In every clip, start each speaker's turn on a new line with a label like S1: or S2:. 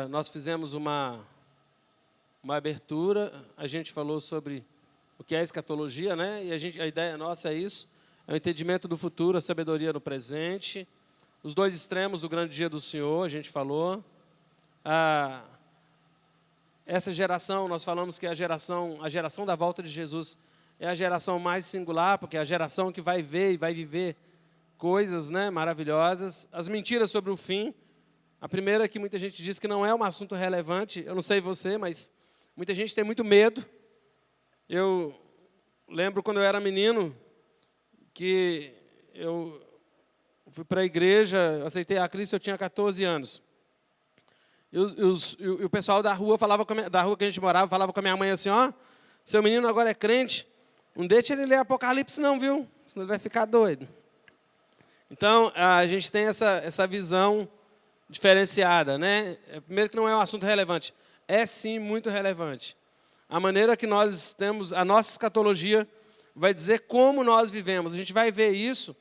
S1: Nós fizemos uma abertura, a gente falou sobre o que é escatologia, né? E a ideia nossa é isso, é o entendimento do futuro, a sabedoria no presente, os dois extremos do grande dia do Senhor, a gente falou. Essa geração, nós falamos que a geração da volta de Jesus é a geração mais singular, porque é a geração que vai ver e vai viver coisas, né, maravilhosas. As mentiras sobre o fim. A primeira é que muita gente diz que não é um assunto relevante. Eu não sei você, mas muita gente tem muito medo. Eu lembro quando eu era menino, que eu fui para a igreja, aceitei a Cristo, eu tinha 14 anos. E o pessoal da rua, da rua que a gente morava, falava com a minha mãe assim, ó, seu menino agora é crente, não deixa ele ler Apocalipse não, viu? Senão ele vai ficar doido. Então, a gente tem essa visão diferenciada, né? Primeiro que não é um assunto relevante. É sim muito relevante. A maneira que nós temos, a nossa escatologia vai dizer como nós vivemos. A gente vai ver isso,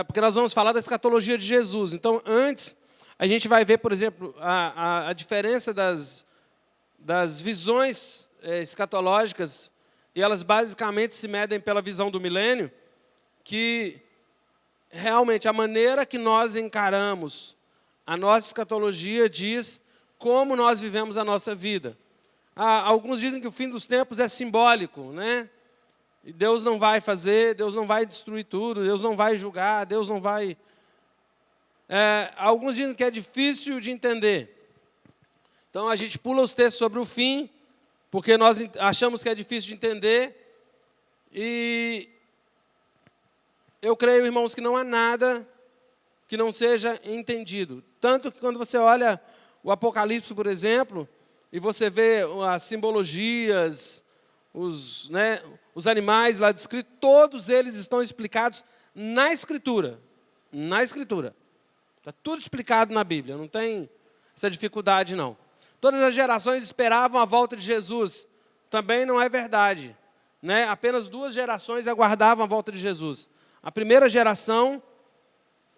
S1: porque nós vamos falar da escatologia de Jesus. Então, antes, a gente vai ver, por exemplo, a diferença das visões escatológicas, e elas basicamente se medem pela visão do milênio, que realmente a maneira que nós encaramos a nossa escatologia diz como nós vivemos a nossa vida. Alguns dizem que o fim dos tempos é simbólico, né? E Deus não vai fazer, Deus não vai destruir tudo, Deus não vai julgar, Deus não vai... alguns dizem que é difícil de entender. Então, a gente pula os textos sobre o fim, porque nós achamos que é difícil de entender. E eu creio, irmãos, que não há nada que não seja entendido. Tanto que quando você olha o Apocalipse, por exemplo, e você vê as simbologias, os animais lá descritos, todos eles estão explicados na Escritura. Na Escritura. Está tudo explicado na Bíblia, não tem essa dificuldade, não. Todas as gerações esperavam a volta de Jesus. Também não é verdade, né? Apenas 2 gerações aguardavam a volta de Jesus. A primeira geração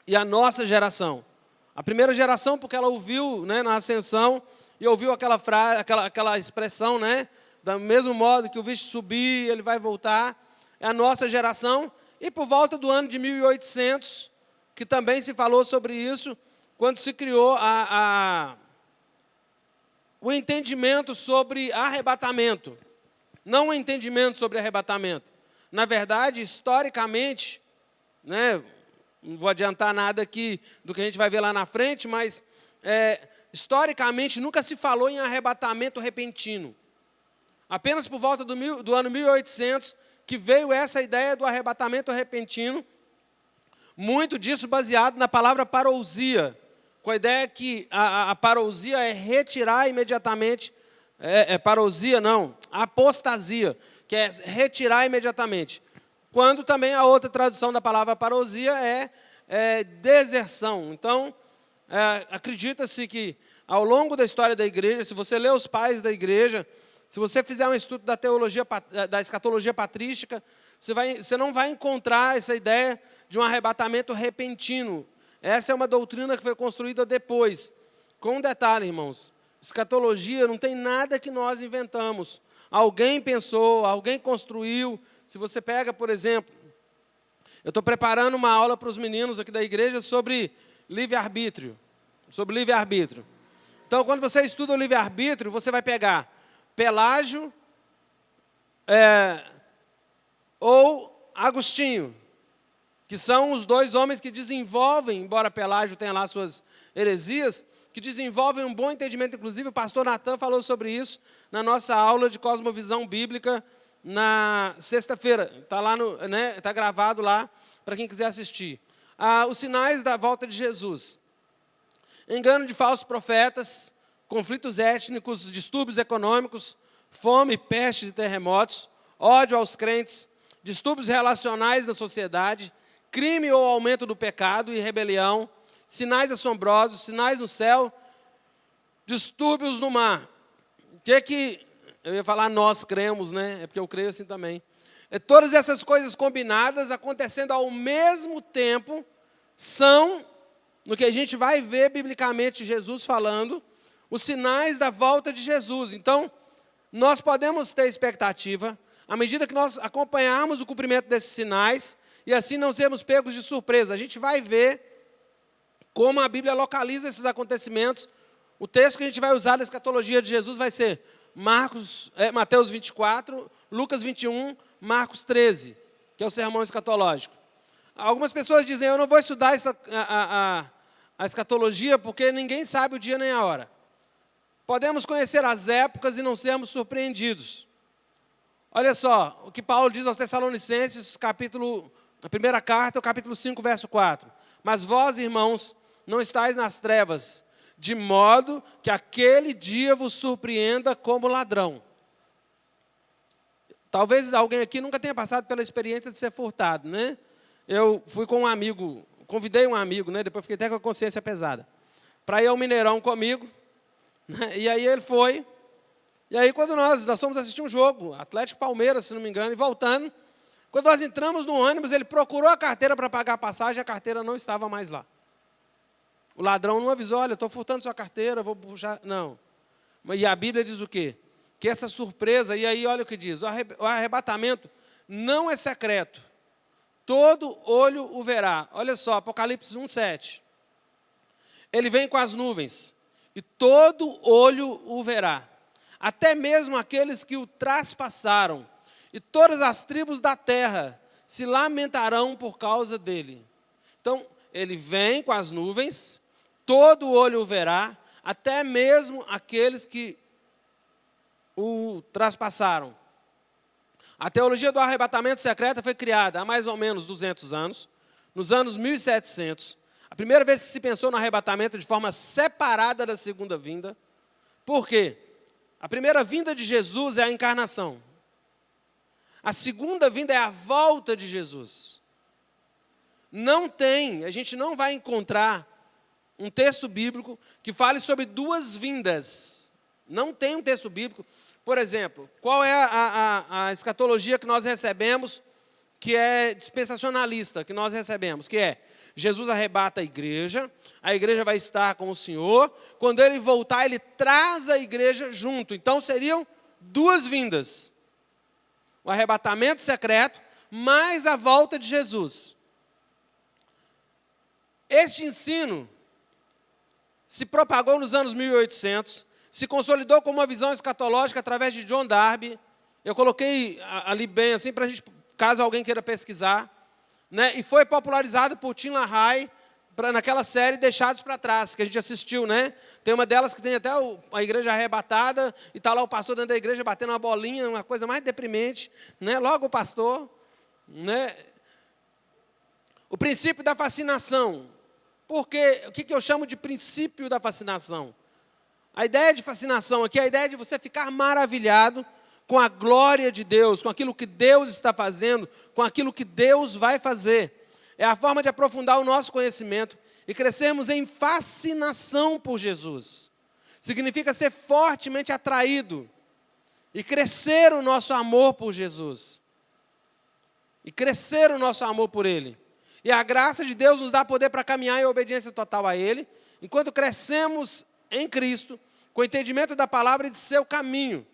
S1: e a nossa geração. A primeira geração porque ela ouviu, né, na ascensão, e ouviu aquela frase, aquela expressão, né? Do mesmo modo que o visto subir, ele vai voltar. É a nossa geração. E por volta do ano de 1800, que também se falou sobre isso, quando se criou o entendimento sobre arrebatamento. Não o entendimento sobre arrebatamento. Na verdade, historicamente, né, não vou adiantar nada aqui do que a gente vai ver lá na frente, mas historicamente nunca se falou em arrebatamento repentino. Apenas por volta do ano 1800 que veio essa ideia do arrebatamento repentino, muito disso baseado na palavra parousia, com a ideia que a parousia é retirar imediatamente, parousia não, apostasia, que é retirar imediatamente. Quando também a outra tradução da palavra parousia é deserção. Então, acredita-se que ao longo da história da igreja, se você ler os pais da igreja, se você fizer um estudo da teologia, da escatologia patrística, você não vai encontrar essa ideia de um arrebatamento repentino. Essa é uma doutrina que foi construída depois. Com um detalhe, irmãos, escatologia não tem nada que nós inventamos. Alguém pensou, alguém construiu. Se você pega, por exemplo, eu estou preparando uma aula para os meninos aqui da igreja sobre livre-arbítrio. Sobre livre-arbítrio. Então, quando você estuda o livre-arbítrio, você vai pegar Pelágio ou Agostinho, que são os 2 homens que desenvolvem, embora Pelágio tenha lá suas heresias, que desenvolvem um bom entendimento. Inclusive, o pastor Natan falou sobre isso na nossa aula de cosmovisão bíblica na sexta-feira. Está lá tá gravado lá para quem quiser assistir. Os sinais da volta de Jesus. Engano de falsos profetas, conflitos étnicos, distúrbios econômicos, fome, pestes e terremotos, ódio aos crentes, distúrbios relacionais na sociedade, crime ou aumento do pecado e rebelião, sinais assombrosos, sinais no céu, distúrbios no mar. O que eu ia falar nós cremos, né? É porque eu creio assim também. Todas essas coisas combinadas, acontecendo ao mesmo tempo, são no que a gente vai ver biblicamente Jesus falando, os sinais da volta de Jesus. Então, nós podemos ter expectativa, à medida que nós acompanharmos o cumprimento desses sinais, e assim não sermos pegos de surpresa. A gente vai ver como a Bíblia localiza esses acontecimentos. O texto que a gente vai usar da escatologia de Jesus vai ser Mateus 24, Lucas 21, Marcos 13, que é o sermão escatológico. Algumas pessoas dizem, eu não vou estudar a escatologia porque ninguém sabe o dia nem a hora. Podemos conhecer as épocas e não sermos surpreendidos. Olha só, o que Paulo diz aos Tessalonicenses, na primeira carta, o capítulo 5, verso 4. Mas vós, irmãos, não estáis nas trevas, de modo que aquele dia vos surpreenda como ladrão. Talvez alguém aqui nunca tenha passado pela experiência de ser furtado, né? Eu fui com um amigo, convidei um amigo, né? Depois fiquei até com a consciência pesada, para ir ao Mineirão comigo, né? E aí ele foi. E aí quando nós fomos assistir um jogo, Atlético Palmeiras, se não me engano, e voltando, quando nós entramos no ônibus, ele procurou a carteira para pagar a passagem, a carteira não estava mais lá. O ladrão não avisou, olha, estou furtando sua carteira, vou puxar. Não. E a Bíblia diz o quê? Que essa surpresa, e aí olha o que diz, o arrebatamento não é secreto. Todo olho o verá. Olha só, Apocalipse 1:7. Ele vem com as nuvens, e todo olho o verá. Até mesmo aqueles que o traspassaram, e todas as tribos da terra se lamentarão por causa dele. Então, ele vem com as nuvens, todo olho o verá, até mesmo aqueles que o traspassaram. A teologia do arrebatamento secreto foi criada há mais ou menos 200 anos, nos anos 1700. A primeira vez que se pensou no arrebatamento de forma separada da segunda vinda. Por quê? A primeira vinda de Jesus é a encarnação. A segunda vinda é a volta de Jesus. A gente não vai encontrar um texto bíblico que fale sobre duas vindas. Não tem um texto bíblico. Por exemplo, qual é a escatologia que nós recebemos, que é dispensacionalista, que nós recebemos? Que é, Jesus arrebata a igreja vai estar com o Senhor, quando ele voltar, ele traz a igreja junto. Então, seriam duas vindas. O arrebatamento secreto, mais a volta de Jesus. Este ensino se propagou nos anos 1800, se consolidou como uma visão escatológica através de John Darby. Eu coloquei ali bem assim, para a gente, caso alguém queira pesquisar, né? E foi popularizado por Tim LaHaye, naquela série Deixados para Trás, que a gente assistiu, né? Tem uma delas que tem até a igreja arrebatada, e está lá o pastor dentro da igreja batendo uma bolinha, uma coisa mais deprimente, né? Logo o pastor, né? O princípio da fascinação. Porque o que eu chamo de princípio da fascinação? A ideia de fascinação aqui é a ideia de você ficar maravilhado com a glória de Deus, com aquilo que Deus está fazendo, com aquilo que Deus vai fazer. É a forma de aprofundar o nosso conhecimento e crescermos em fascinação por Jesus. Significa ser fortemente atraído e crescer o nosso amor por Jesus. E crescer o nosso amor por Ele. E a graça de Deus nos dá poder para caminhar em obediência total a Ele, enquanto crescemos em Cristo, com o entendimento da palavra e de seu caminho.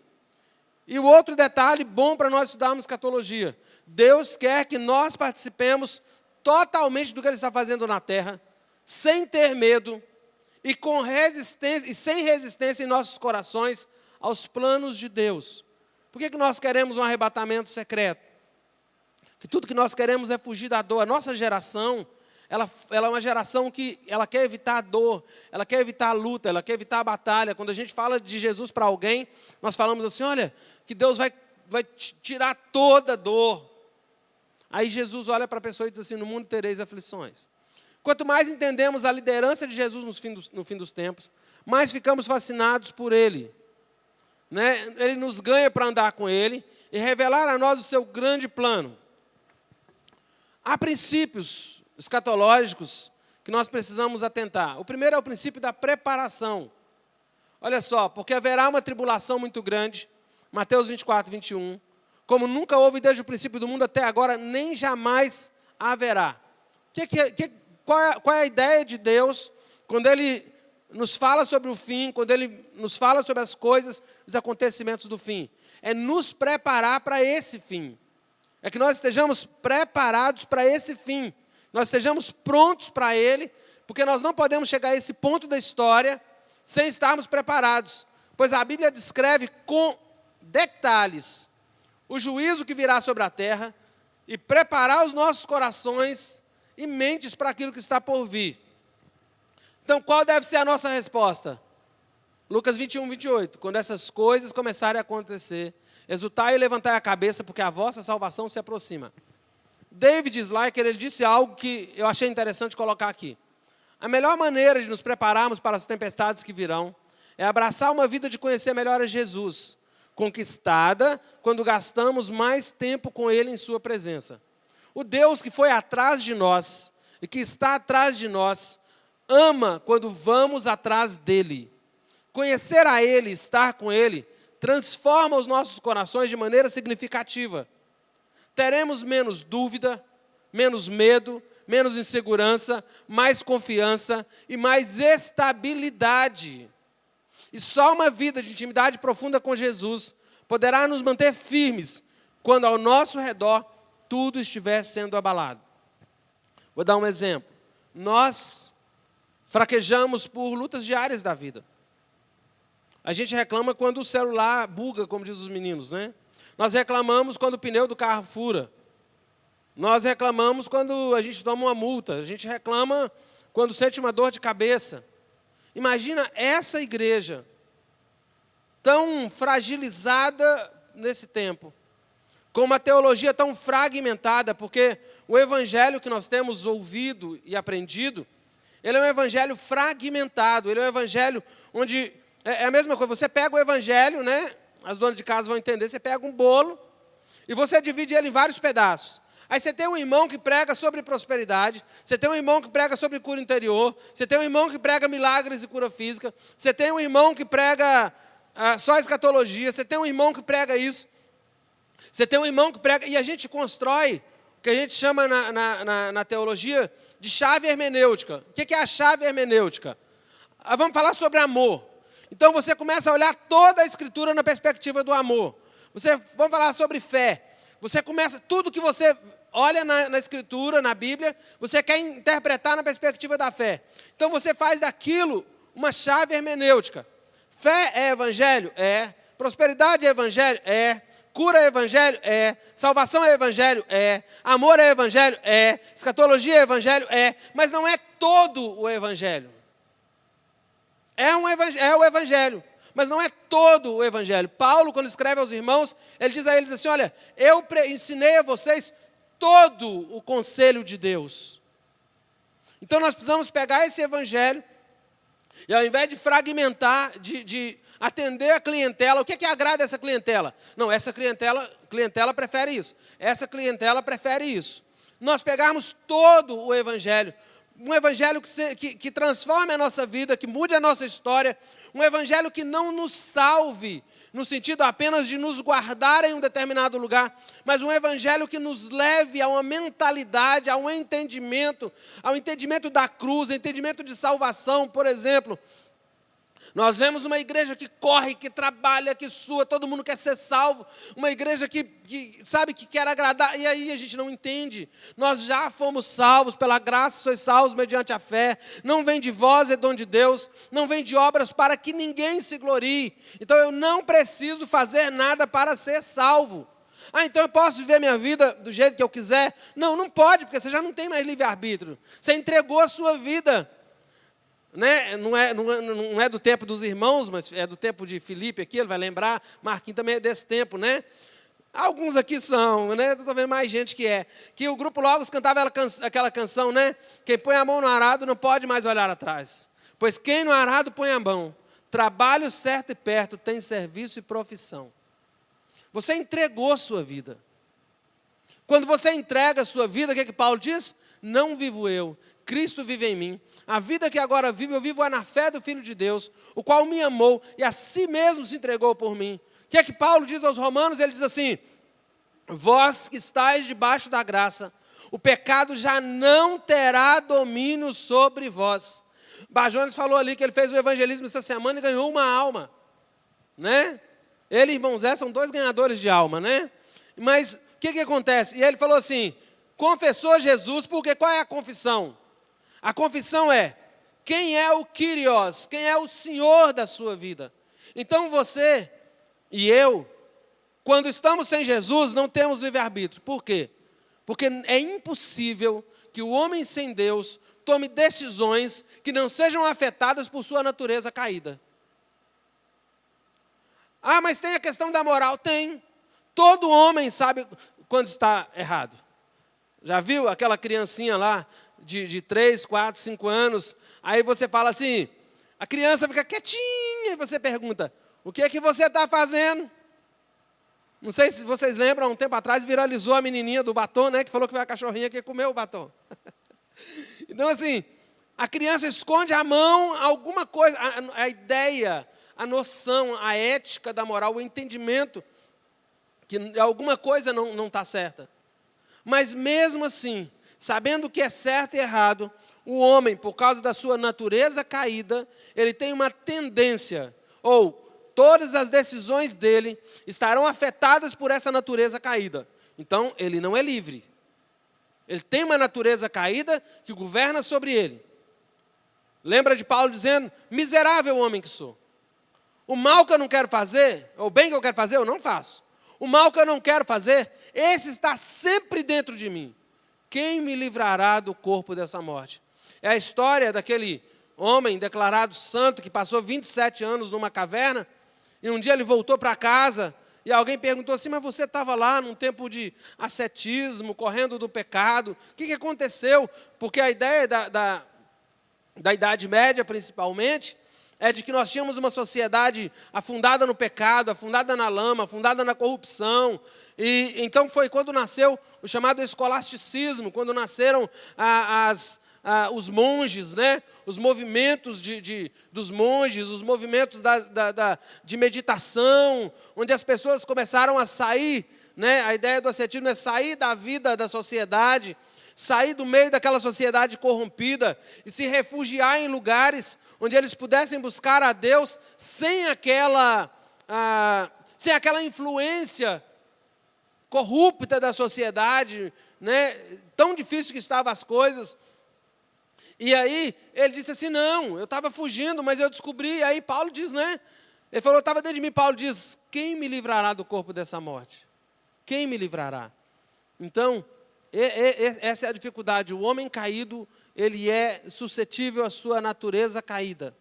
S1: E o outro detalhe bom para nós estudarmos escatologia: Deus quer que nós participemos totalmente do que Ele está fazendo na terra, sem ter medo e com resistência, e sem resistência em nossos corações aos planos de Deus. Por que nós queremos um arrebatamento secreto? Que tudo que nós queremos é fugir da dor. A nossa geração, ela é uma geração que ela quer evitar a dor, ela quer evitar a luta, ela quer evitar a batalha. Quando a gente fala de Jesus para alguém, nós falamos assim, olha, que Deus vai tirar toda a dor. Aí Jesus olha para a pessoa e diz assim, no mundo tereis aflições. Quanto mais entendemos a liderança de Jesus no fim dos tempos, mais ficamos fascinados por Ele. Né? Ele nos ganha para andar com Ele e revelar a nós o seu grande plano. Há princípios escatológicos que nós precisamos atentar. O primeiro é o princípio da preparação. Olha só, porque haverá uma tribulação muito grande, Mateus 24, 21, como nunca houve desde o princípio do mundo até agora, nem jamais haverá. qual é a ideia de Deus quando Ele nos fala sobre o fim, quando Ele nos fala sobre as coisas, os acontecimentos do fim? É nos preparar para esse fim. É que nós estejamos preparados para esse fim. Nós estejamos prontos para ele, porque nós não podemos chegar a esse ponto da história sem estarmos preparados. Pois a Bíblia descreve com detalhes o juízo que virá sobre a terra e preparar os nossos corações e mentes para aquilo que está por vir. Então, qual deve ser a nossa resposta? Lucas 21, 28. Quando essas coisas começarem a acontecer, exultai e levantai a cabeça, porque a vossa salvação se aproxima. David Slacker, ele disse algo que eu achei interessante colocar aqui. A melhor maneira de nos prepararmos para as tempestades que virão é abraçar uma vida de conhecer melhor a Jesus, conquistada quando gastamos mais tempo com Ele em sua presença. O Deus que foi atrás de nós e que está atrás de nós, ama quando vamos atrás dEle. Conhecer a Ele, estar com Ele, transforma os nossos corações de maneira significativa. Teremos menos dúvida, menos medo, menos insegurança, mais confiança e mais estabilidade. E só uma vida de intimidade profunda com Jesus poderá nos manter firmes quando ao nosso redor tudo estiver sendo abalado. Vou dar um exemplo. Nós fraquejamos por lutas diárias da vida. A gente reclama quando o celular buga, como diz os meninos, né? Nós reclamamos quando o pneu do carro fura. Nós reclamamos quando a gente toma uma multa. A gente reclama quando sente uma dor de cabeça. Imagina essa igreja tão fragilizada nesse tempo, com uma teologia tão fragmentada, porque o evangelho que nós temos ouvido e aprendido, ele é um evangelho fragmentado, ele é um evangelho onde é a mesma coisa. Você pega o evangelho, né? As donas de casa vão entender, você pega um bolo e você divide ele em vários pedaços. Aí você tem um irmão que prega sobre prosperidade, você tem um irmão que prega sobre cura interior, você tem um irmão que prega milagres e cura física, você tem um irmão que prega só escatologia, você tem um irmão que prega isso, você tem um irmão que prega, e a gente constrói o que a gente chama na teologia de chave hermenêutica. O que é a chave hermenêutica? Vamos falar sobre amor. Então você começa a olhar toda a Escritura na perspectiva do amor. Vamos falar sobre fé. Você começa, tudo que você olha na Escritura, na Bíblia, você quer interpretar na perspectiva da fé. Então você faz daquilo uma chave hermenêutica. Fé é evangelho? É. Prosperidade é evangelho? É. Cura é evangelho? É. Salvação é evangelho? É. Amor é evangelho? É. Escatologia é evangelho? É. Mas não é todo o evangelho. É o evangelho, mas não é todo o evangelho. Paulo, quando escreve aos irmãos, ele diz a eles assim, olha, eu ensinei a vocês todo o conselho de Deus. Então nós precisamos pegar esse evangelho e ao invés de fragmentar, de atender a clientela, o que é que agrada essa clientela? Não, essa clientela prefere isso, essa clientela prefere isso. Nós pegarmos todo o evangelho, um evangelho que transforme a nossa vida, que mude a nossa história, um evangelho que não nos salve, no sentido apenas de nos guardar em um determinado lugar, mas um evangelho que nos leve a uma mentalidade, a um entendimento, ao entendimento da cruz, entendimento de salvação. Por exemplo, nós vemos uma igreja que corre, que trabalha, que sua, todo mundo quer ser salvo, uma igreja que sabe, que quer agradar, e aí a gente não entende. Nós já fomos salvos, pela graça sois salvos mediante a fé, não vem de vós, é dom de Deus, não vem de obras para que ninguém se glorie. Então eu não preciso fazer nada para ser salvo. Então eu posso viver minha vida do jeito que eu quiser? Não, não pode, porque você já não tem mais livre-arbítrio, você entregou a sua vida. Né? Não é do tempo dos irmãos, mas é do tempo de Filipe aqui, ele vai lembrar, Marquinhos também é desse tempo, né? Alguns aqui são, né? Estou vendo mais gente que é. Que o Grupo Logos cantava aquela canção, né? Quem põe a mão no arado não pode mais olhar atrás, pois quem no arado põe a mão, trabalho certo e perto, tem serviço e profissão. Você entregou a sua vida. Quando você entrega a sua vida, o que é que Paulo diz? Não vivo eu, Cristo vive em mim. A vida que agora vivo, eu vivo na fé do Filho de Deus, o qual me amou e a si mesmo se entregou por mim. O que é que Paulo diz aos romanos? Ele diz assim, vós que estáis debaixo da graça, o pecado já não terá domínio sobre vós. Bajones falou ali que ele fez o evangelismo essa semana e ganhou uma alma, né? Ele e irmão Zé são 2 ganhadores de alma, né? Mas o que acontece? E ele falou assim, confessou Jesus, porque qual é a confissão? A confissão é, quem é o Kyrios, quem é o Senhor da sua vida? Então você e eu, quando estamos sem Jesus, não temos livre-arbítrio. Por quê? Porque é impossível que o homem sem Deus tome decisões que não sejam afetadas por sua natureza caída. Ah, mas tem a questão da moral? Tem. Todo homem sabe quando está errado. Já viu aquela criancinha lá de 3, 4, 5 anos? Aí você fala assim, a criança fica quietinha e você pergunta, o que é que você está fazendo? Não sei se vocês lembram, há um tempo atrás viralizou a menininha do batom, né? Que falou que foi a cachorrinha que comeu o batom. Então, assim, a criança esconde a mão, alguma coisa, a ideia, a noção, a ética da moral, o entendimento que alguma coisa não está certa. Mas mesmo assim, sabendo o que é certo e errado, o homem, por causa da sua natureza caída, ele tem uma tendência, ou todas as decisões dele estarão afetadas por essa natureza caída. Então, ele não é livre. Ele tem uma natureza caída que governa sobre ele. Lembra de Paulo dizendo, miserável homem que sou. O mal que eu não quero fazer, ou o bem que eu quero fazer, eu não faço. O mal que eu não quero fazer, esse está sempre dentro de mim. Quem me livrará do corpo dessa morte? É a história daquele homem declarado santo que passou 27 anos numa caverna, e um dia ele voltou para casa, e alguém perguntou assim, mas você estava lá num tempo de ascetismo, correndo do pecado, o que aconteceu? Porque a ideia da Idade Média, principalmente, é de que nós tínhamos uma sociedade afundada no pecado, afundada na lama, afundada na corrupção. E então foi quando nasceu o chamado escolasticismo, quando nasceram os monges, né? Os movimentos dos monges, os movimentos de meditação, onde as pessoas começaram a sair, né? A ideia do ascetismo é sair da vida da sociedade, sair do meio daquela sociedade corrompida e se refugiar em lugares onde eles pudessem buscar a Deus sem aquela influência corrupta da sociedade, né? Tão difícil que estavam as coisas. E aí ele disse assim, não, eu estava fugindo, mas eu descobri. E aí Paulo diz, né? Ele falou, estava dentro de mim. Paulo diz, quem me livrará do corpo dessa morte? Quem me livrará? Então, essa é a dificuldade. O homem caído, ele é suscetível à sua natureza caída.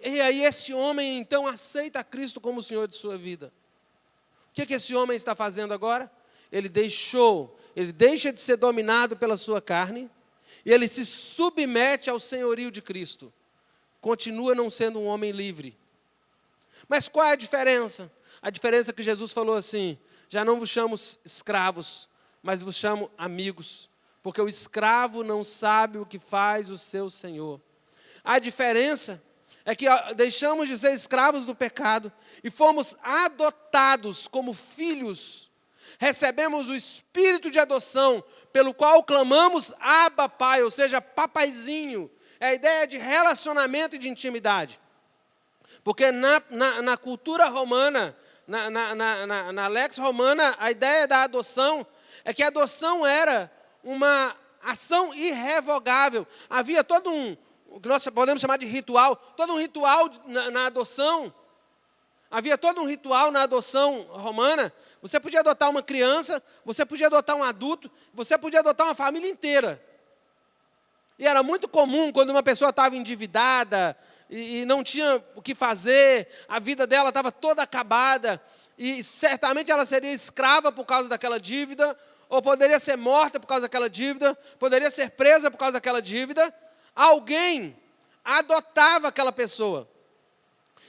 S1: E aí esse homem, então, aceita Cristo como o Senhor de sua vida. O que esse homem está fazendo agora? Ele deixa de ser dominado pela sua carne, e ele se submete ao senhorio de Cristo. Continua não sendo um homem livre. Mas qual é a diferença? A diferença é que Jesus falou assim, já não vos chamo escravos, mas vos chamo amigos, porque o escravo não sabe o que faz o seu senhor. A diferença é que deixamos de ser escravos do pecado e fomos adotados como filhos. Recebemos o espírito de adoção, pelo qual clamamos Abba, Pai, ou seja, papaizinho. É a ideia de relacionamento e de intimidade. Porque na cultura romana, na lex romana, a ideia da adoção é que a adoção era uma ação irrevogável. Havia todo o que nós podemos chamar de ritual, todo um ritual na adoção. Havia todo um ritual na adoção romana. Você podia adotar uma criança, você podia adotar um adulto, você podia adotar uma família inteira. E era muito comum quando uma pessoa estava endividada e não tinha o que fazer, a vida dela estava toda acabada, e certamente ela seria escrava por causa daquela dívida, ou poderia ser morta por causa daquela dívida, poderia ser presa por causa daquela dívida. Alguém adotava aquela pessoa.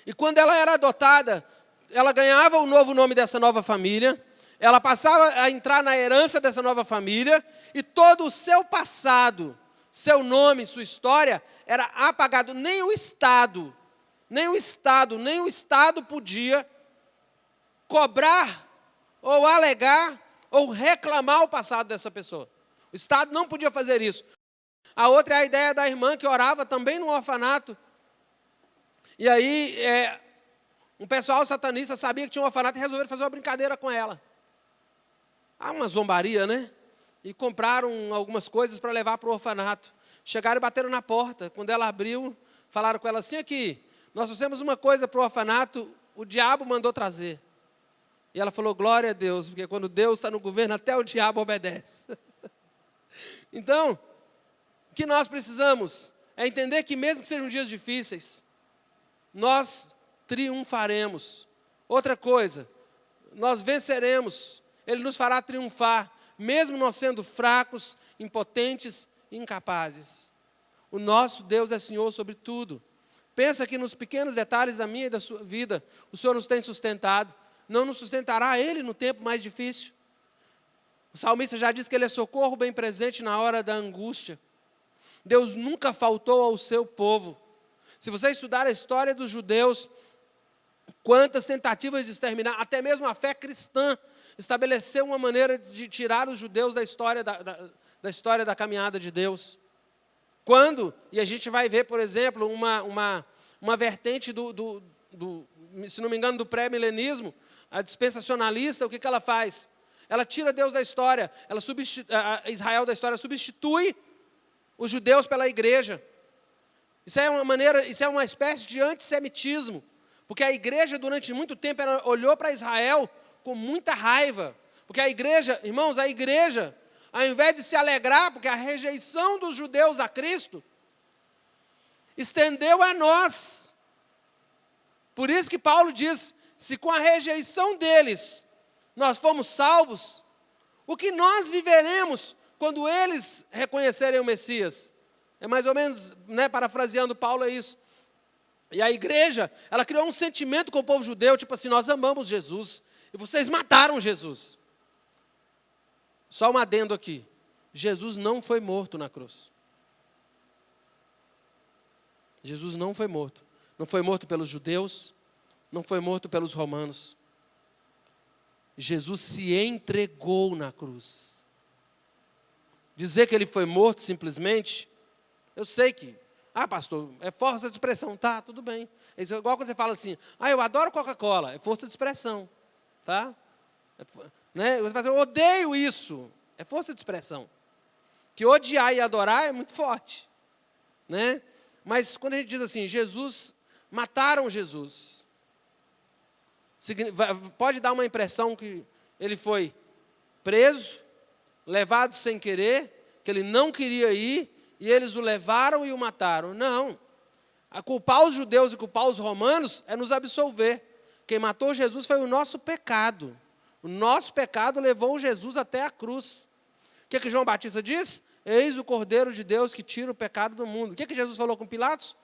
S1: E quando ela era adotada, ela ganhava o novo nome dessa nova família, ela passava a entrar na herança dessa nova família, e todo o seu passado, seu nome, sua história, era apagado. Nem o Estado podia cobrar ou alegar ou reclamar o passado dessa pessoa. O Estado não podia fazer isso. A outra é a ideia da irmã que orava também no orfanato. E aí, um pessoal satanista sabia que tinha um orfanato e resolveram fazer uma brincadeira com ela. Uma zombaria, né? E compraram algumas coisas para levar para o orfanato. Chegaram e bateram na porta. Quando ela abriu, falaram com ela assim, aqui, nós fizemos uma coisa para o orfanato, o diabo mandou trazer. E ela falou, glória a Deus, porque quando Deus está no governo, até o diabo obedece. Então, o que nós precisamos é entender que mesmo que sejam dias difíceis, nós triunfaremos. Outra coisa, nós venceremos. Ele nos fará triunfar, mesmo nós sendo fracos, impotentes e incapazes. O nosso Deus é Senhor sobre tudo. Pensa que nos pequenos detalhes da minha e da sua vida, o Senhor nos tem sustentado. Não nos sustentará Ele no tempo mais difícil? O salmista já disse que Ele é socorro bem presente na hora da angústia. Deus nunca faltou ao seu povo. Se você estudar a história dos judeus, quantas tentativas de exterminar, até mesmo a fé cristã, estabeleceu uma maneira de tirar os judeus da história da caminhada de Deus. Quando, e a gente vai ver, por exemplo, uma vertente se não me engano, do pré-milenismo, a dispensacionalista, o que ela faz? Ela tira Deus da história, Israel da história, substitui os judeus pela igreja. Isso é uma espécie de antissemitismo, porque a igreja durante muito tempo olhou para Israel com muita raiva, porque a igreja, irmãos, ao invés de se alegrar, porque a rejeição dos judeus a Cristo, estendeu a nós. Por isso que Paulo diz, se com a rejeição deles nós fomos salvos, o que nós viveremos quando eles reconhecerem o Messias? É mais ou menos, parafraseando Paulo, é isso. E a igreja, ela criou um sentimento com o povo judeu, tipo assim, nós amamos Jesus, e vocês mataram Jesus. Só um adendo aqui, Jesus não foi morto na cruz. Jesus não foi morto. Não foi morto pelos judeus, não foi morto pelos romanos. Jesus se entregou na cruz. Dizer que ele foi morto simplesmente, eu sei que, pastor, é força de expressão, tá, tudo bem. É igual quando você fala assim, eu adoro Coca-Cola, é força de expressão, tá? Você fala assim, eu odeio isso, é força de expressão. Que odiar e adorar é muito forte, né? Mas quando a gente diz assim, mataram Jesus, pode dar uma impressão que ele foi preso, levado sem querer, que ele não queria ir, e eles o levaram e o mataram. Não. A culpar os judeus e culpar os romanos é nos absolver. Quem matou Jesus foi o nosso pecado. O nosso pecado levou Jesus até a cruz. O que João Batista diz? Eis o Cordeiro de Deus que tira o pecado do mundo. O que Jesus falou com Pilatos?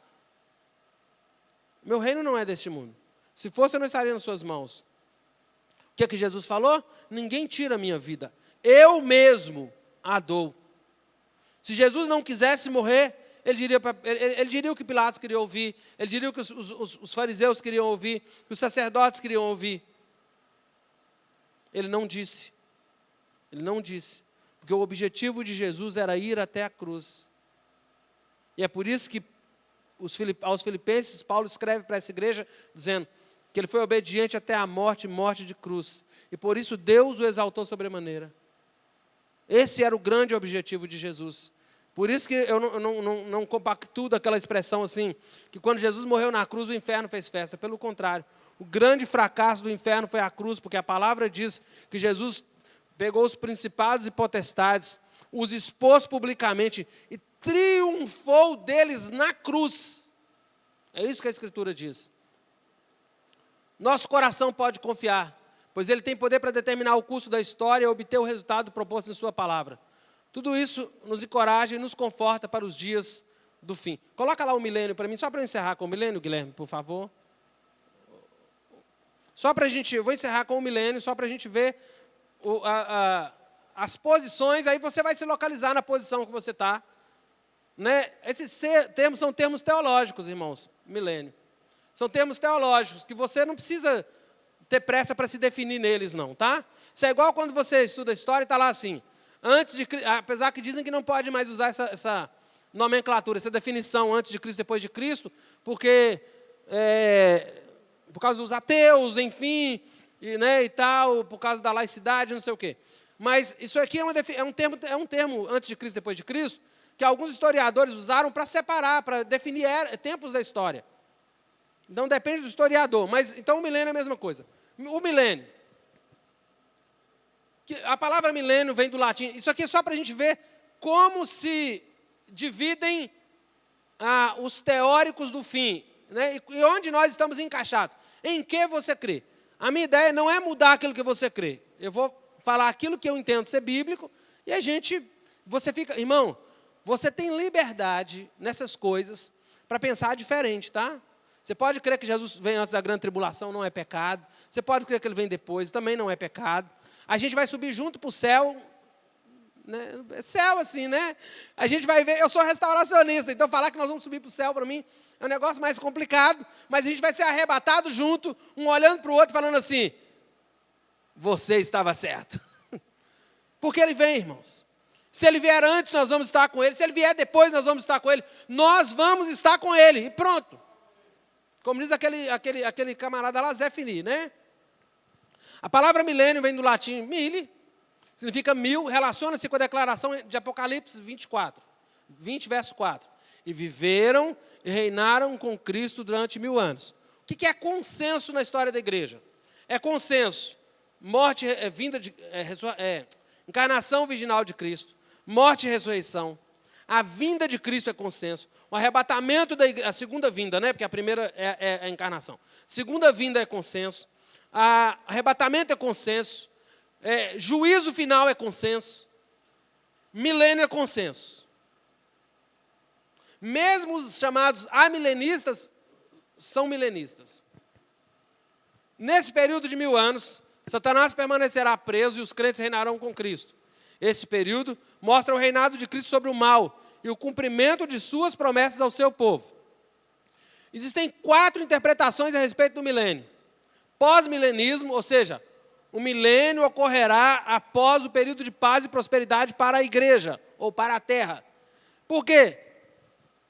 S1: Meu reino não é deste mundo. Se fosse, eu não estaria nas suas mãos. O que Jesus falou? Ninguém tira a minha vida. Eu mesmo a dou. Se Jesus não quisesse morrer, ele diria o que Pilatos queria ouvir, ele diria o que os fariseus queriam ouvir, que os sacerdotes queriam ouvir. Ele não disse. Ele não disse. Porque o objetivo de Jesus era ir até a cruz. E é por isso que aos Filipenses, Paulo escreve para essa igreja, dizendo que ele foi obediente até a morte de cruz. E por isso Deus o exaltou sobremaneira. Esse era o grande objetivo de Jesus. Por isso que eu não compactuo daquela expressão assim, que quando Jesus morreu na cruz, o inferno fez festa. Pelo contrário, o grande fracasso do inferno foi a cruz, porque a palavra diz que Jesus pegou os principados e potestades, os expôs publicamente e triunfou deles na cruz. É isso que a Escritura diz. Nosso coração pode confiar, pois ele tem poder para determinar o curso da história e obter o resultado proposto em sua palavra. Tudo isso nos encoraja e nos conforta para os dias do fim. Coloca lá o milênio para mim, só para eu encerrar com o milênio, Guilherme, por favor. Eu vou encerrar com o milênio, só para a gente ver as posições, aí você vai se localizar na posição que você está. Né? Esses termos são termos teológicos, irmãos, milênio. São termos teológicos, que você não precisa ter pressa para se definir neles, não, tá? Isso é igual quando você estuda história e está lá assim, apesar que dizem que não pode mais usar essa nomenclatura, essa definição antes de Cristo, depois de Cristo, porque por causa dos ateus, enfim, e tal, por causa da laicidade, não sei o quê. Mas isso aqui é um termo antes de Cristo, depois de Cristo, que alguns historiadores usaram para separar, para definir tempos da história. Então depende do historiador, mas então o milênio é a mesma coisa. O milênio. A palavra milênio vem do latim. Isso aqui é só para a gente ver como se dividem os teóricos do fim, né? E onde nós estamos encaixados. Em que você crê? A minha ideia não é mudar aquilo que você crê. Eu vou falar aquilo que eu entendo ser bíblico e você fica, irmão, você tem liberdade nessas coisas para pensar diferente, tá? Você pode crer que Jesus vem antes da grande tribulação, não é pecado. Você pode crer que ele vem depois, também não é pecado. A gente vai subir junto para o céu, né? É céu assim, né? A gente vai ver, eu sou restauracionista, então falar que nós vamos subir para o céu para mim é um negócio mais complicado, mas a gente vai ser arrebatado junto, um olhando para o outro falando assim, você estava certo. Porque ele vem, irmãos. Se ele vier antes, nós vamos estar com ele. Se ele vier depois, nós vamos estar com ele. Nós vamos estar com ele. E pronto. Como diz aquele camarada lá, Zé Fini, né? A palavra milênio vem do latim mille, significa 1000, relaciona-se com a declaração de Apocalipse 24, 20, verso 4. E viveram e reinaram com Cristo durante 1000 anos. O que é consenso na história da igreja? É consenso. Morte, encarnação virginal de Cristo. Morte e ressurreição. A vinda de Cristo é consenso. O arrebatamento a segunda vinda, né? Porque a primeira é a encarnação. Segunda vinda é consenso. Arrebatamento é consenso. Juízo final é consenso. Milênio é consenso. Mesmo os chamados amilenistas são milenistas. Nesse período de 1000 anos, Satanás permanecerá preso e os crentes reinarão com Cristo. Esse período mostra o reinado de Cristo sobre o mal e o cumprimento de suas promessas ao seu povo. Existem 4 interpretações a respeito do milênio. Pós-milenismo, ou seja, o milênio ocorrerá após o período de paz e prosperidade para a igreja, ou para a terra. Por quê?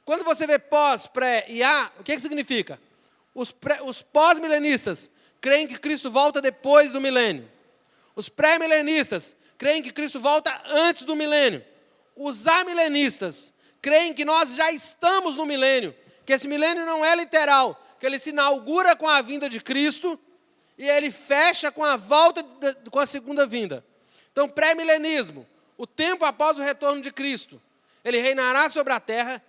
S1: Quando você vê pós, pré e a, o que significa? Os pós-milenistas creem que Cristo volta depois do milênio. Os pré-milenistas creem que Cristo volta antes do milênio. Os amilenistas creem que nós já estamos no milênio, que esse milênio não é literal, que ele se inaugura com a vinda de Cristo e ele fecha com a volta, com a segunda vinda. Então, pré-milenismo, o tempo após o retorno de Cristo, ele reinará sobre a terra.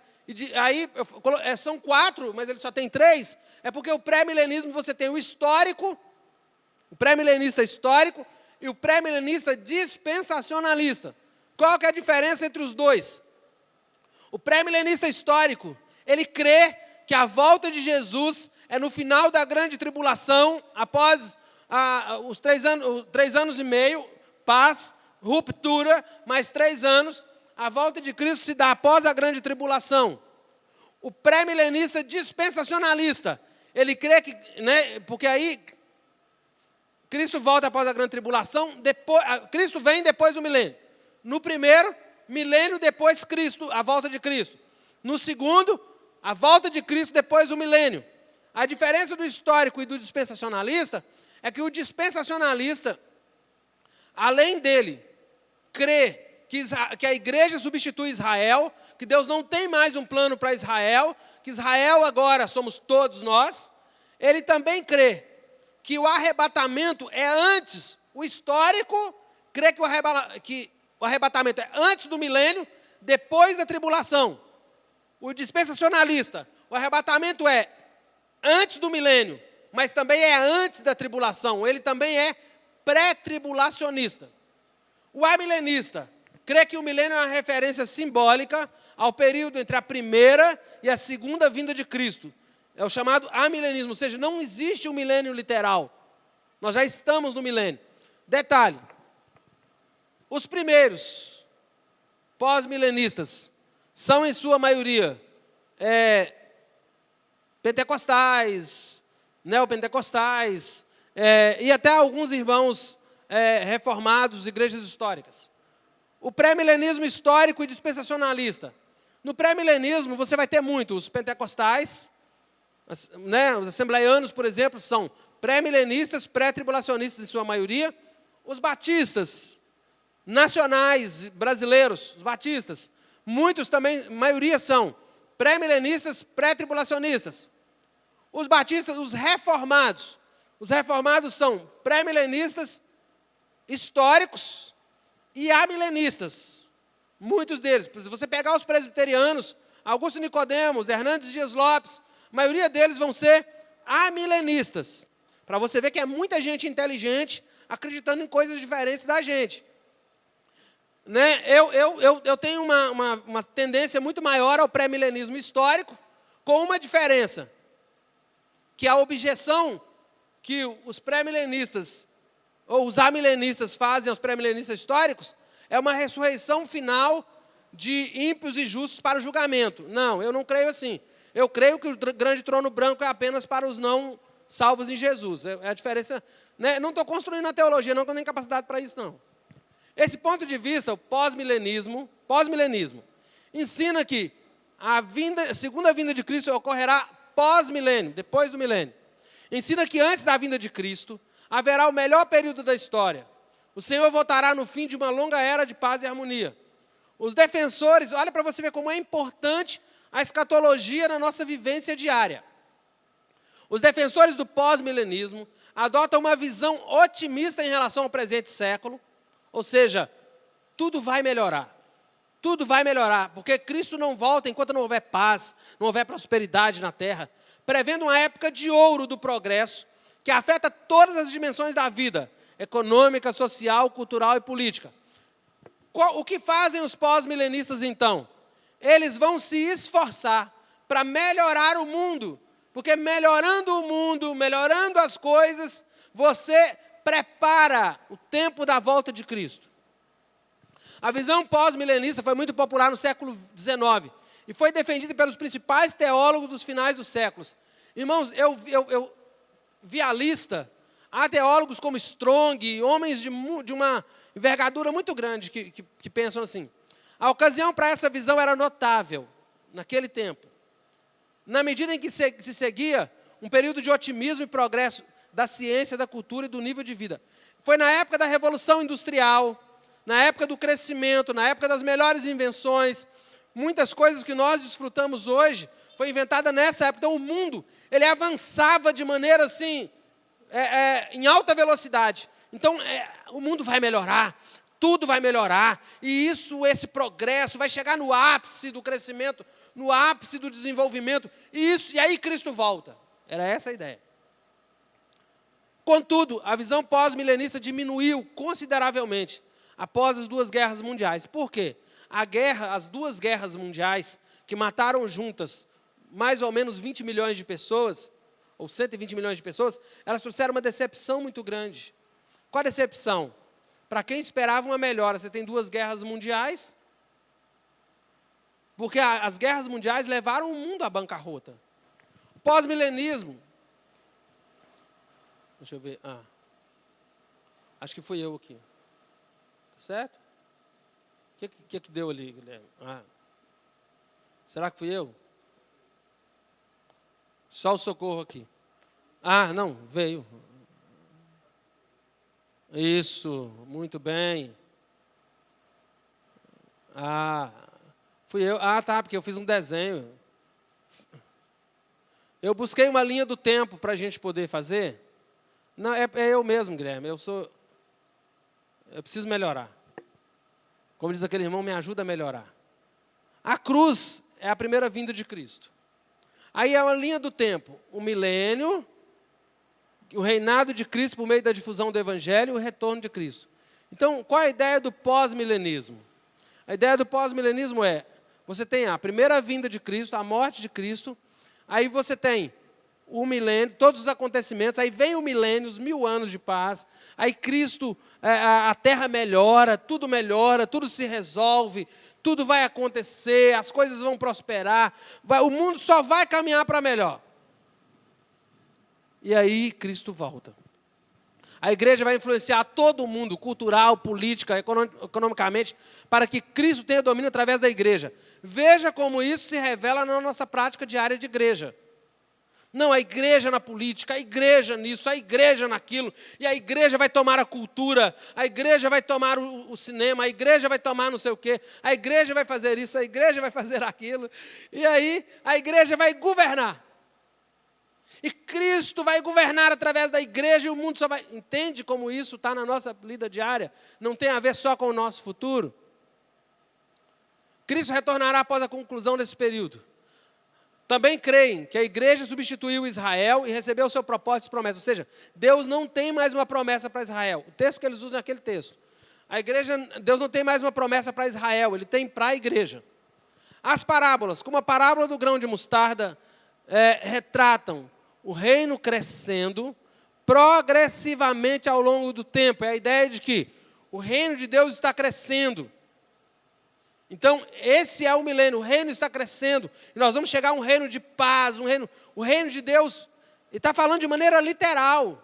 S1: São 4, mas ele só tem 3, é porque o pré-milenismo você tem o histórico, o pré-milenista histórico e o pré-milenista dispensacionalista. Qual que é a diferença entre os dois? O pré-milenista histórico, ele crê que a volta de Jesus é no final da grande tribulação, após os 3 anos e meio, paz, ruptura, mais 3 anos, a volta de Cristo se dá após a grande tribulação. O pré-milenista dispensacionalista, ele crê que, né, porque aí Cristo volta após a grande tribulação, Cristo vem depois do milênio. No primeiro, milênio depois Cristo, a volta de Cristo. No segundo, a volta de Cristo depois do milênio. A diferença do histórico e do dispensacionalista é que o dispensacionalista, além dele, crê que a igreja substitui Israel, que Deus não tem mais um plano para Israel, que Israel agora somos todos nós. Ele também crê que o arrebatamento é antes, o histórico crê que o arrebatamento é antes do milênio, depois da tribulação. O dispensacionalista, o arrebatamento é antes do milênio, mas também é antes da tribulação. Ele também é pré-tribulacionista. O amilenista crê que o milênio é uma referência simbólica ao período entre a primeira e a segunda vinda de Cristo. É o chamado amilenismo, ou seja, não existe um milênio literal. Nós já estamos no milênio. Detalhe, os primeiros pós-milenistas são, em sua maioria, pentecostais, neopentecostais, e até alguns irmãos reformados, igrejas históricas. O pré-milenismo histórico e dispensacionalista. No pré-milenismo, você vai ter muito os pentecostais, né, os assembleianos, por exemplo, são pré-milenistas, pré-tribulacionistas em sua maioria. Os batistas, nacionais, brasileiros, os batistas, muitos também, a maioria são pré-milenistas, pré-tribulacionistas. Os batistas, os reformados são pré-milenistas, históricos e amilenistas. Muitos deles. Se você pegar os presbiterianos, Augusto Nicodemos, Hernandes Dias Lopes, a maioria deles vão ser amilenistas. Para você ver que é muita gente inteligente acreditando em coisas diferentes da gente. Né? Eu tenho uma tendência muito maior ao pré-milenismo histórico, com uma diferença, que a objeção que os pré-milenistas, ou os amilenistas fazem aos pré-milenistas históricos, é uma ressurreição final de ímpios e justos para o julgamento. Não, eu não creio assim. Eu creio que o grande trono branco é apenas para os não salvos em Jesus. É a diferença. Né? Não estou construindo a teologia, não, que eu não tenho capacidade para isso, não. Esse ponto de vista, o pós-milenismo, ensina que a segunda vinda de Cristo ocorrerá pós-milênio, depois do milênio. Ensina que antes da vinda de Cristo haverá o melhor período da história. O Senhor voltará no fim de uma longa era de paz e harmonia. Os defensores, olha para você ver como é importante a escatologia na nossa vivência diária. Os defensores do pós-milenismo adotam uma visão otimista em relação ao presente século, ou seja, tudo vai melhorar. Tudo vai melhorar, porque Cristo não volta enquanto não houver paz, não houver prosperidade na terra, prevendo uma época de ouro do progresso, que afeta todas as dimensões da vida, econômica, social, cultural e política. O que fazem os pós-milenistas, então? Eles vão se esforçar para melhorar o mundo, porque melhorando o mundo, melhorando as coisas, você prepara o tempo da volta de Cristo. A visão pós-milenista foi muito popular no século XIX e foi defendida pelos principais teólogos dos finais dos séculos. Irmãos, eu vi a lista, há teólogos como Strong, homens de uma envergadura muito grande que pensam assim. A ocasião para essa visão era notável naquele tempo, na medida em que se seguia um período de otimismo e progresso da ciência, da cultura e do nível de vida. Foi na época da Revolução Industrial, na época do crescimento, na época das melhores invenções. Muitas coisas que nós desfrutamos hoje foi inventada nessa época. Então, o mundo ele avançava de maneira assim, em alta velocidade. Então, o mundo vai melhorar, tudo vai melhorar. E esse progresso vai chegar no ápice do crescimento, no ápice do desenvolvimento. E aí Cristo volta. Era essa a ideia. Contudo, a visão pós-milenista diminuiu consideravelmente após as duas guerras mundiais. Por quê? As duas guerras mundiais, que mataram juntas mais ou menos 20 milhões de pessoas, ou 120 milhões de pessoas, elas trouxeram uma decepção muito grande. Qual a decepção? Para quem esperava uma melhora, você tem duas guerras mundiais, porque as guerras mundiais levaram o mundo à bancarrota. O pós-milenismo, deixa eu ver, acho que fui eu aqui. Certo? O que deu ali, Guilherme? Será que fui eu? Só o socorro aqui. Não, veio. Isso, muito bem. Fui eu. Tá, porque eu fiz um desenho. Eu busquei uma linha do tempo para a gente poder fazer. Não, é eu mesmo, Guilherme. Eu preciso melhorar. Como diz aquele irmão, me ajuda a melhorar. A cruz é a primeira vinda de Cristo. Aí é uma linha do tempo. O milênio, o reinado de Cristo por meio da difusão do Evangelho e o retorno de Cristo. Então, qual é a ideia do pós-milenismo? A ideia do pós-milenismo você tem a primeira vinda de Cristo, a morte de Cristo, aí você tem o milênio, todos os acontecimentos, aí vem o milênio, os 1000 anos de paz, aí Cristo, a terra melhora, tudo se resolve, tudo vai acontecer, as coisas vão prosperar, o mundo só vai caminhar para melhor. E aí Cristo volta. A igreja vai influenciar todo mundo, cultural, política, economicamente, para que Cristo tenha domínio através da igreja. Veja como isso se revela na nossa prática diária de igreja. Não, a igreja na política, a igreja nisso, a igreja naquilo, e a igreja vai tomar a cultura, a igreja vai tomar o cinema, a igreja vai tomar não sei o quê, a igreja vai fazer isso, a igreja vai fazer aquilo, e aí a igreja vai governar. E Cristo vai governar através da igreja e o mundo só vai... Entende como isso está na nossa vida diária? Não tem a ver só com o nosso futuro? Cristo retornará após a conclusão desse período. Também creem que a igreja substituiu Israel e recebeu o seu propósito e promessa. Ou seja, Deus não tem mais uma promessa para Israel. O texto que eles usam é aquele texto. Deus não tem mais uma promessa para Israel, Ele tem para a igreja. As parábolas, como a parábola do grão de mostarda, retratam o reino crescendo progressivamente ao longo do tempo. É a ideia de que o reino de Deus está crescendo. Então, esse é o milênio, o reino está crescendo, e nós vamos chegar a um reino de paz, o reino de Deus, ele está falando de maneira literal,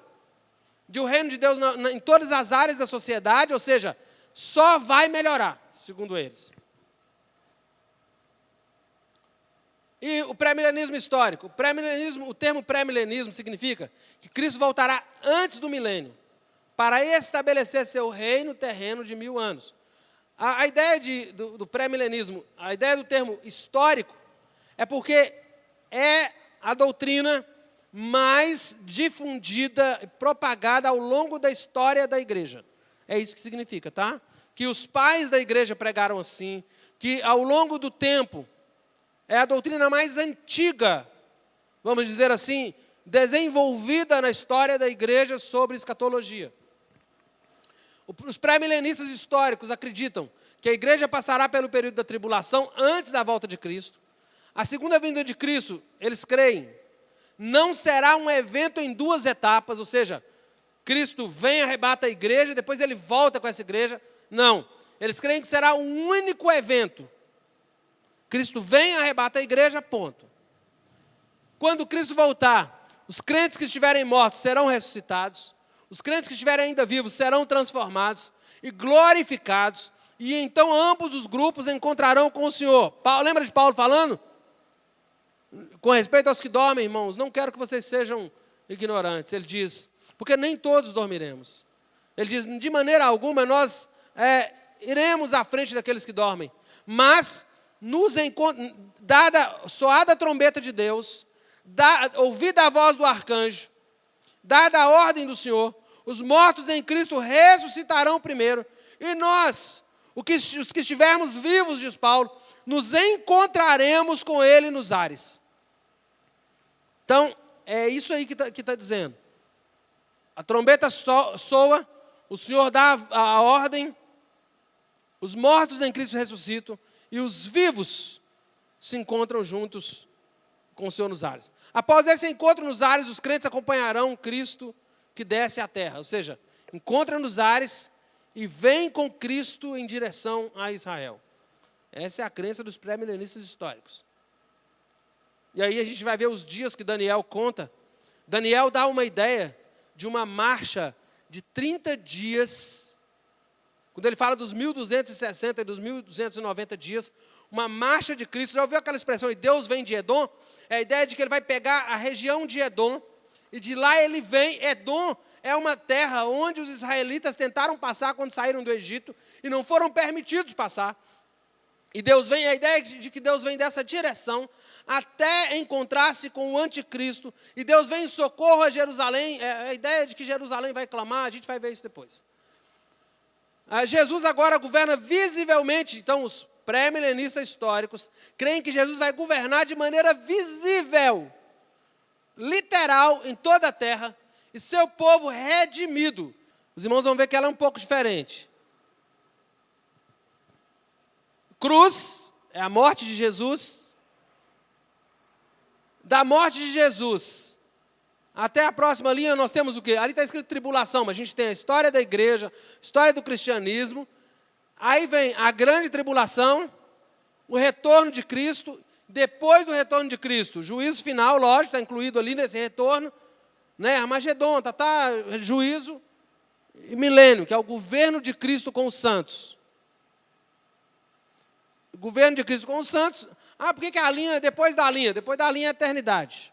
S1: de o reino de Deus em todas as áreas da sociedade, ou seja, só vai melhorar, segundo eles. E o pré-milenismo histórico, o termo pré-milenismo significa que Cristo voltará antes do milênio, para estabelecer seu reino terreno de 1000 anos. A ideia do pré-milenismo, a ideia do termo histórico, é porque é a doutrina mais difundida e propagada ao longo da história da igreja. É isso que significa, tá? Que os pais da igreja pregaram assim, que ao longo do tempo, é a doutrina mais antiga, vamos dizer assim, desenvolvida na história da igreja sobre escatologia. Os pré-milenistas históricos acreditam que a igreja passará pelo período da tribulação antes da volta de Cristo. A segunda vinda de Cristo, eles creem, não será um evento em 2 etapas, ou seja, Cristo vem, arrebata a igreja, depois ele volta com essa igreja. Não, eles creem que será um único evento. Cristo vem, arrebata a igreja, ponto. Quando Cristo voltar, os crentes que estiverem mortos serão ressuscitados, os crentes que estiverem ainda vivos serão transformados e glorificados, e então ambos os grupos encontrarão com o Senhor. Lembra de Paulo falando? Com respeito aos que dormem, irmãos, não quero que vocês sejam ignorantes. Ele diz, porque nem todos dormiremos. Ele diz, de maneira alguma nós iremos à frente daqueles que dormem, mas soada a trombeta de Deus, ouvida a voz do arcanjo, dada a ordem do Senhor, os mortos em Cristo ressuscitarão primeiro, e nós, os que estivermos vivos, diz Paulo, nos encontraremos com Ele nos ares. Então, é isso aí que está dizendo. A trombeta soa, o Senhor dá a ordem, os mortos em Cristo ressuscitam, e os vivos se encontram juntos com o Senhor nos ares. Após esse encontro nos ares, os crentes acompanharão Cristo que desce à terra. Ou seja, encontra nos ares e vem com Cristo em direção a Israel. Essa é a crença dos pré-milenistas históricos. E aí a gente vai ver os dias que Daniel conta. Daniel dá uma ideia de uma marcha de 30 dias. Quando ele fala dos 1260 e dos 1290 dias, uma marcha de Cristo. Já ouviu aquela expressão, e Deus vem de Edom? É a ideia de que ele vai pegar a região de Edom, e de lá ele vem. Edom é uma terra onde os israelitas tentaram passar quando saíram do Egito, e não foram permitidos passar. E Deus vem, a ideia de que Deus vem dessa direção, até encontrar-se com o anticristo, e Deus vem em socorro a Jerusalém. É a ideia de que Jerusalém vai clamar, a gente vai ver isso depois. Jesus agora governa visivelmente. Então os pré-milenistas históricos creem que Jesus vai governar de maneira visível, literal, em toda a terra, e seu povo redimido. Os irmãos vão ver que ela é um pouco diferente. Cruz é a morte de Jesus. Da morte de Jesus até a próxima linha nós temos o quê? Ali está escrito tribulação, mas a gente tem a história da igreja, história do cristianismo. Aí vem a grande tribulação, o retorno de Cristo. Depois do retorno de Cristo, juízo final, lógico, está incluído ali nesse retorno, né? Armagedon, juízo. E milênio, que é o governo de Cristo com os santos. O governo de Cristo com os santos. Por que a linha, depois da linha? Depois da linha é a eternidade.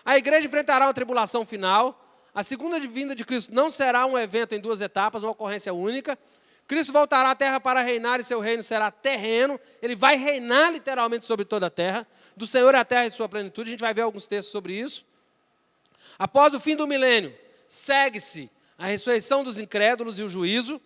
S1: A igreja enfrentará uma tribulação final. A segunda vinda de Cristo não será um evento em 2 etapas, uma ocorrência única. Cristo voltará à terra para reinar e seu reino será terreno. Ele vai reinar literalmente sobre toda a terra. Do Senhor é a terra e sua plenitude. A gente vai ver alguns textos sobre isso. Após o fim do milênio, segue-se a ressurreição dos incrédulos e o juízo.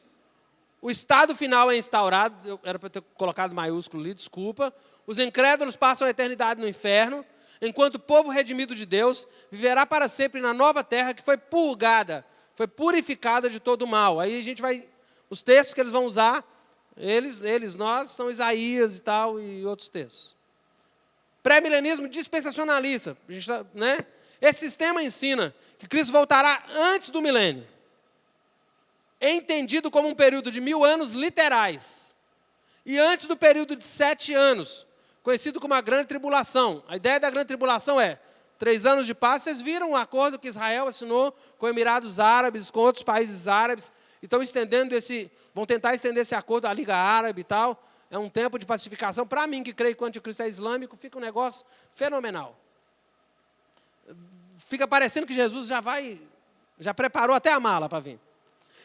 S1: O estado final é instaurado. Era para ter colocado maiúsculo ali, desculpa. Os incrédulos passam a eternidade no inferno, enquanto o povo redimido de Deus viverá para sempre na nova terra que foi purgada, foi purificada de todo o mal. Aí a gente vai... Os textos que eles vão usar, nós, são Isaías e tal, e outros textos. Pré-milenismo dispensacionalista. Né? Esse sistema ensina que Cristo voltará antes do milênio, entendido como um período de 1000 anos literais, e antes do período de 7 anos, conhecido como a Grande Tribulação. A ideia da Grande Tribulação é 3 anos de paz. Vocês viram o acordo que Israel assinou com Emirados Árabes, com outros países árabes, e estão vão tentar estender esse acordo à Liga Árabe e tal. É um tempo de pacificação. Para mim, que creio que o anticristo é islâmico, fica um negócio fenomenal. Fica parecendo que Jesus já preparou até a mala para vir.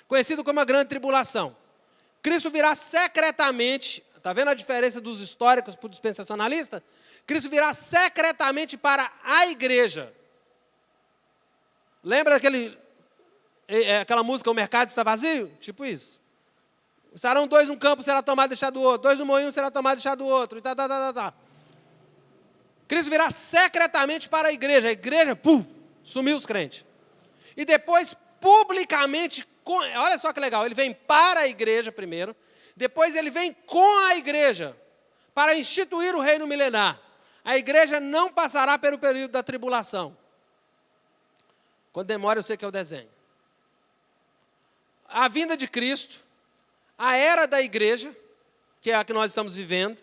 S1: Conhecido como a Grande Tribulação. Cristo virá secretamente, está vendo a diferença dos históricos para o dispensacionalista? Cristo virá secretamente para a igreja. Lembra aquela música, O Mercado Está Vazio? Tipo isso. Estarão 2 num campo, será tomado e deixado do outro. 2 no moinho, será tomado e deixado do outro. Cristo virá secretamente para a igreja. A igreja, sumiu os crentes. E depois, publicamente, olha só que legal, ele vem para a igreja primeiro, depois ele vem com a igreja para instituir o reino milenar. A igreja não passará pelo período da tribulação. Quando demora, eu sei que é o desenho. A vinda de Cristo, a era da igreja, que é a que nós estamos vivendo,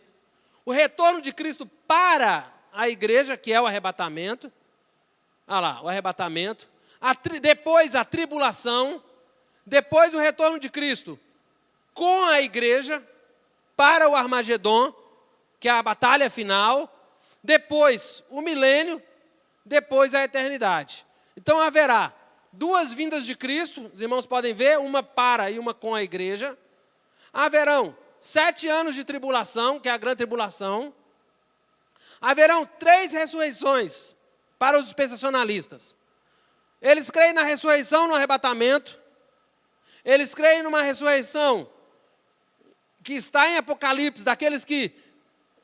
S1: o retorno de Cristo para a igreja, que é o arrebatamento. Olha lá, o arrebatamento. Depois a tribulação, depois o retorno de Cristo com a igreja para o Armagedon, que é a batalha final, depois o milênio, depois a eternidade. Então haverá 2 vindas de Cristo, os irmãos podem ver, uma para e uma com a igreja. Haverão 7 anos de tribulação, que é a grande tribulação. Haverão 3 ressurreições para os dispensacionalistas. Eles creem na ressurreição no arrebatamento. Eles creem numa ressurreição que está em Apocalipse, daqueles que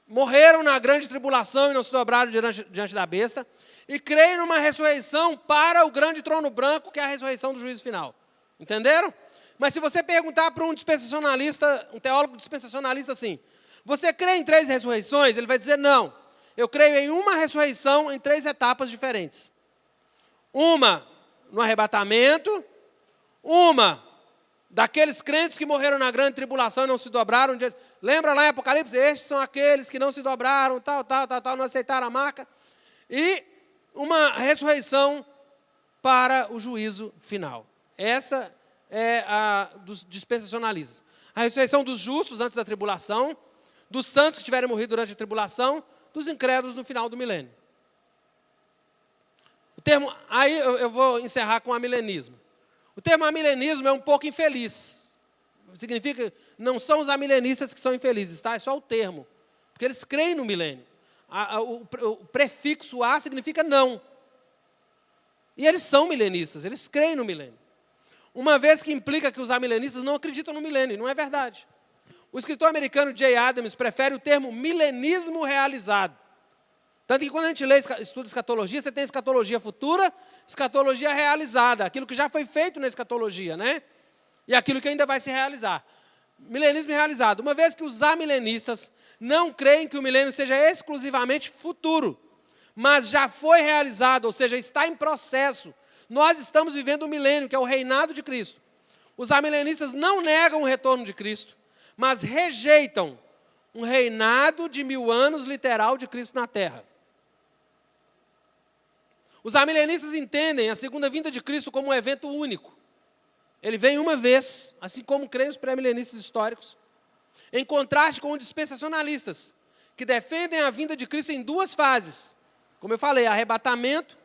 S1: morreram na grande tribulação e não se dobraram diante da besta. E creem numa ressurreição para o grande trono branco, que é a ressurreição do juízo final. Entenderam? Mas se você perguntar para um dispensacionalista, um teólogo dispensacionalista assim, você crê em 3 ressurreições? Ele vai dizer, não. Eu creio em uma ressurreição em 3 etapas diferentes. Uma no arrebatamento, uma daqueles crentes que morreram na grande tribulação e não se dobraram. Lembra lá em Apocalipse? Estes são aqueles que não se dobraram, não aceitaram a marca. E uma ressurreição para o juízo final. Essa é a dos dispensacionalistas. A ressurreição dos justos antes da tribulação, dos santos que tiverem morrido durante a tribulação, dos incrédulos no final do milênio. Aí eu vou encerrar com o amilenismo. O termo amilenismo é um pouco infeliz. Significa, não são os amilenistas que são infelizes, tá? É só o termo. Porque eles creem no milênio. O prefixo A significa não. E eles são milenistas, eles creem no milênio. Uma vez que implica que os amilenistas não acreditam no milênio, não é verdade. O escritor americano Jay Adams prefere o termo milenismo realizado. Tanto que quando a gente estuda escatologia, você tem escatologia futura, escatologia realizada, aquilo que já foi feito na escatologia, né? E aquilo que ainda vai se realizar. Milenismo realizado. Uma vez que os amilenistas não creem que o milênio seja exclusivamente futuro, mas já foi realizado, ou seja, está em processo. Nós estamos vivendo o milênio, que é o reinado de Cristo. Os amilenistas não negam o retorno de Cristo, mas rejeitam um reinado de 1000 anos literal de Cristo na terra. Os amilenistas entendem a segunda vinda de Cristo como um evento único. Ele vem uma vez, assim como creem os pré-milenistas históricos, em contraste com os dispensacionalistas, que defendem a vinda de Cristo em duas fases. Como eu falei, arrebatamento,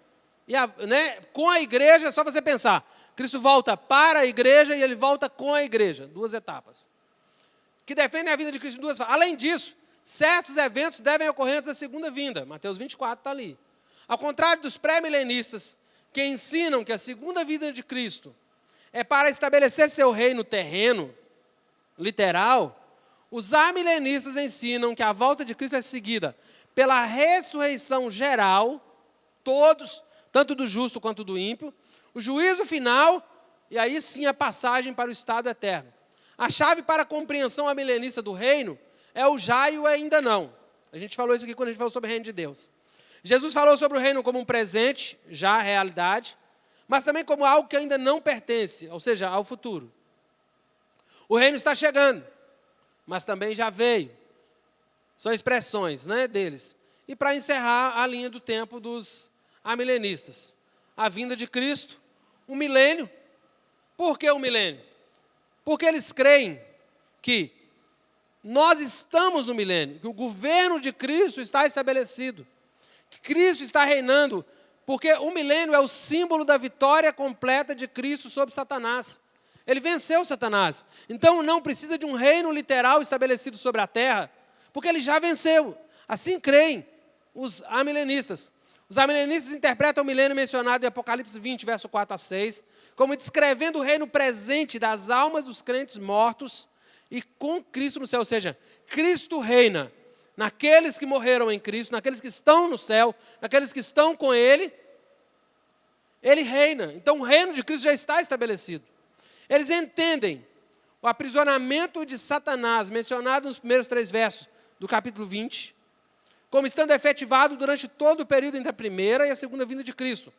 S1: com a igreja, é só você pensar, Cristo volta para a igreja e ele volta com a igreja, duas etapas. Que defendem a vinda de Cristo em duas fases. Além disso, certos eventos devem ocorrer antes da segunda vinda, Mateus 24 está ali. Ao contrário dos pré-milenistas, que ensinam que a segunda vinda de Cristo é para estabelecer seu reino terreno, literal, os amilenistas ensinam que a volta de Cristo é seguida pela ressurreição geral, todos, tanto do justo quanto do ímpio, o juízo final, e aí sim a passagem para o estado eterno. A chave para a compreensão amilenista do reino é o já e o ainda não. A gente falou isso aqui quando a gente falou sobre o reino de Deus. Jesus falou sobre o reino como um presente, já a realidade, mas também como algo que ainda não pertence, ou seja, ao futuro. O reino está chegando, mas também já veio. São expressões, deles. E para encerrar a linha do tempo dos amilenistas, a vinda de Cristo, um milênio. Por que um milênio? Porque eles creem que nós estamos no milênio, que o governo de Cristo está estabelecido, que Cristo está reinando, porque o milênio é o símbolo da vitória completa de Cristo sobre Satanás. Ele venceu Satanás. Então não precisa de um reino literal estabelecido sobre a terra, porque ele já venceu. Assim creem os amilenistas. Os amilenistas interpretam o milênio mencionado em Apocalipse 20, verso 4 a 6, como descrevendo o reino presente das almas dos crentes mortos e com Cristo no céu. Ou seja, Cristo reina naqueles que morreram em Cristo, naqueles que estão no céu, naqueles que estão com Ele. Ele reina. Então o reino de Cristo já está estabelecido. Eles entendem o aprisionamento de Satanás, mencionado nos primeiros 3 versos do capítulo 20, como estando efetivado durante todo o período entre a primeira e a segunda vinda de Cristo,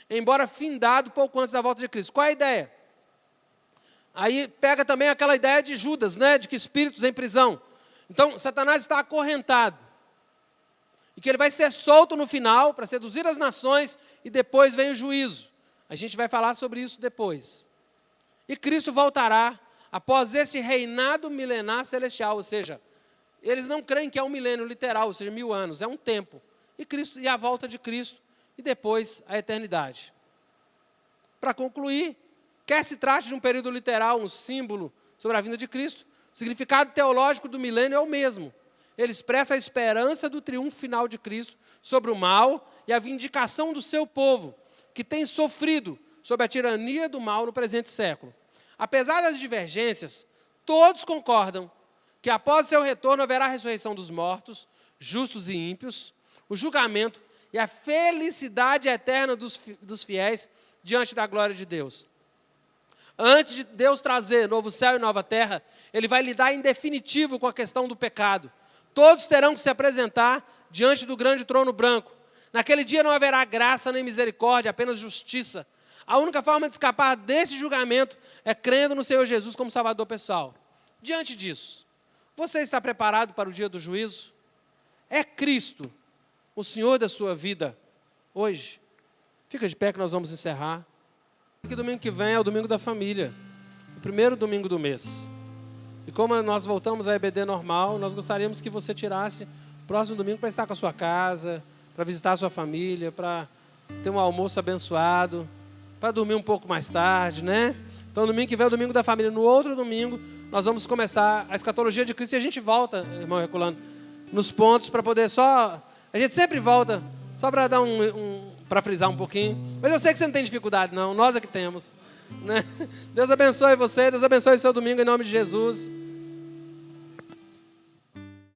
S1: embora findado pouco antes da volta de Cristo. Qual é a ideia? Aí pega também aquela ideia de Judas, de que espíritos em prisão. Então, Satanás está acorrentado. E que ele vai ser solto no final para seduzir as nações e depois vem o juízo. A gente vai falar sobre isso depois. E Cristo voltará após esse reinado milenar celestial, ou seja, eles não creem que é um milênio literal, ou seja, 1000 anos, é um tempo. E a volta de Cristo e depois a eternidade. Para concluir, quer se trate de um período literal, um símbolo sobre a vinda de Cristo, o significado teológico do milênio é o mesmo. Ele expressa a esperança do triunfo final de Cristo sobre o mal e a vindicação do seu povo, que tem sofrido sob a tirania do mal no presente século. Apesar das divergências, todos concordam que após seu retorno haverá a ressurreição dos mortos, justos e ímpios, o julgamento e a felicidade eterna dos fiéis diante da glória de Deus. Antes de Deus trazer novo céu e nova terra, Ele vai lidar em definitivo com a questão do pecado. Todos terão que se apresentar diante do grande trono branco. Naquele dia não haverá graça nem misericórdia, apenas justiça. A única forma de escapar desse julgamento é crendo no Senhor Jesus como Salvador pessoal. Diante disso, você está preparado para o dia do juízo? É Cristo o Senhor da sua vida hoje? Fica de pé que nós vamos encerrar. Porque domingo que vem é o domingo da família, o primeiro domingo do mês. E como nós voltamos à EBD normal, nós gostaríamos que você tirasse o próximo domingo para estar com a sua casa, para visitar a sua família, para ter um almoço abençoado, para dormir um pouco mais tarde, Então, domingo que vem é o domingo da família. No outro domingo, nós vamos começar a escatologia de Cristo e a gente volta, irmão Herculano, nos pontos para poder só... A gente sempre volta, só para dar para frisar um pouquinho. Mas eu sei que você não tem dificuldade, não. Nós é que temos. Deus abençoe você, Deus abençoe o seu domingo em nome de Jesus.